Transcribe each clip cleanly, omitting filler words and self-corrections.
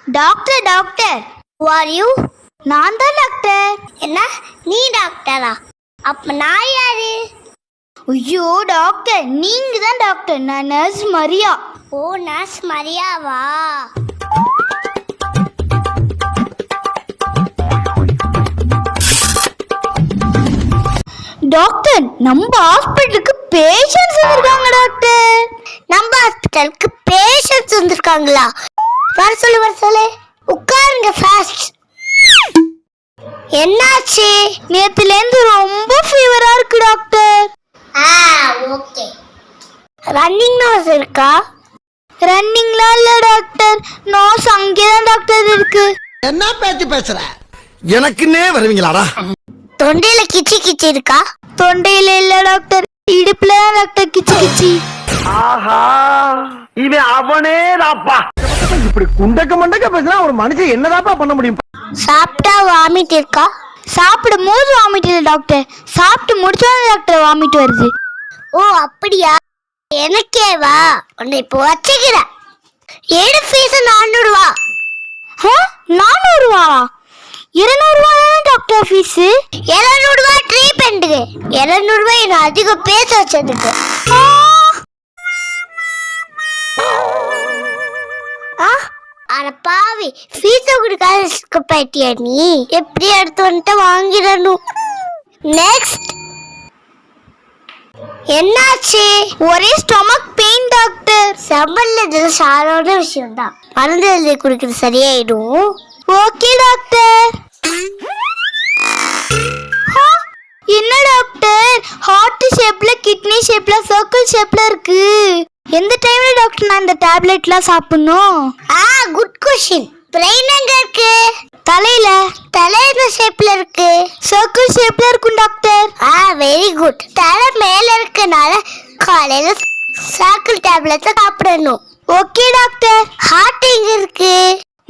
Doctor doctor Who are you? நான் தான் doctor. என்ன நீ டாக்டரா? அப்ப நான் யாரு? ஐயோ டாக்டர், நீங்க தான் டாக்டர். நான் நர்ஸ் மரியா. ஓ, நர்ஸ் மரியாவா? டாக்டர், நம்ம ஹாஸ்பிட்டலுக்கு பேஷண்ட்ஸ் வந்திருக்காங்க டாக்டர். நம்ம ஹாஸ்பிட்டலுக்கு பேஷண்ட்ஸ் வந்திருக்காங்களா? வர சொல்லு உட்காருங்க ஃபாஸ்ட். என்னாச்சு? நேத்துலேருந்து ரொம்ப ஃபீவரா இருக்கு டாக்டர். ஓகே. ரன்னிங் நோஸ் இருக்கா? ரன்னிங்லாம் இல்ல டாக்டர், நோஸ் அங்கேதான் டாக்டர் இருக்கு. என்ன பேச்சு பேசுற? எனக்குன்னே வருவீங்களாடா? தொண்டையில கிச்சி கிச்சி இருக்கா? தொண்டையில இல்ல டாக்டர், இடுப்புல தான் டாக்டர் கிச்சி கிச்சி. ஆஹா, இவன் அவனே தாப்பா. இப்படி குண்டக்க மண்டக்க பேசினா ஒரு மனுஷன் என்னதாப்பா பண்ண முடியும்? சாப்பிட்டா வாமிட் இருக்கா? சாப்பிடும் போது வாமிட் இல்லை டாக்டர், சாப்பிட்டு முடிச்சோன்னு டாக்டர் வாமிட் வருது. ஓ அப்படியா? எனக்கேவா? உன்னை இப்போ வச்சுக்கிறேன். ஏடு ஃபீஸ் 400 ரூபா. 400 ரூபாவா? 200 ரூபா டாக்டர் ஃபீஸ். 200 ரூபா ட்ரீட்மெண்ட்டுக்கு. 200 ரூபாய் நான் அதிகம் பேச வச்சதுக்கு. அட பாவி, ஃபீஸ் கொடுக்காத பைட்டியா நீ? எப்படி எடுத்து வந்துட்டு வாங்கிடணும். நெக்ஸ்ட். என்னாச்சு? ஒரே ஸ்டொமக் பெயின் டாக்டர். சம்பளம் இது சாதாரண விஷயம் தான். மருந்து எழுதி குடிக்கிறது சரியாயிடும். Okay doctor. என்ன டாக்டர், ஹார்ட் ஷேப்ல கிட்னி ஷேப்ல சர்க்கிள் ஷேப்ல இருக்கு. எந்த டைம்ல டாக்டர் நான் இந்த டேப்லெட்லாம் சாப்பிடணும்? Good question. பிரெயின் எங்க இருக்கு? தலையில. தலையில ஷேப்ல இருக்கு. சர்க்கிள் ஷேப்ல இருக்கும் டாக்டர். Very good. தலை மேல இருக்கனால காலையில சர்க்கிள் டேப்லெட் சாப்பிடணும். Okay doctor. ஹார்ட் எங்க இருக்கு?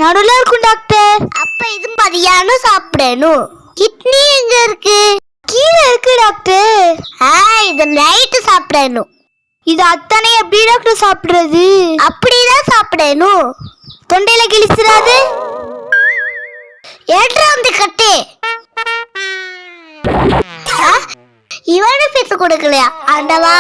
நடுவுல இருக்கும் டாக்டர். அப்ப இது மதியானம் சாப்பிடணும். கிட்னி எங்க இருக்கு? கீழே இருக்கு டாக்டர். இது நைட்டு சாப்பிடணும். இது அத்தனை எப்படி டாக்டர் சாப்பிடுறது? அப்படிதான் சாப்பிடணும். தொண்டையில கிழிச்சிடாது? ஏற்றா வந்து கட்டு. இவனு பேச கொடுக்கலையா? ஆண்டவா.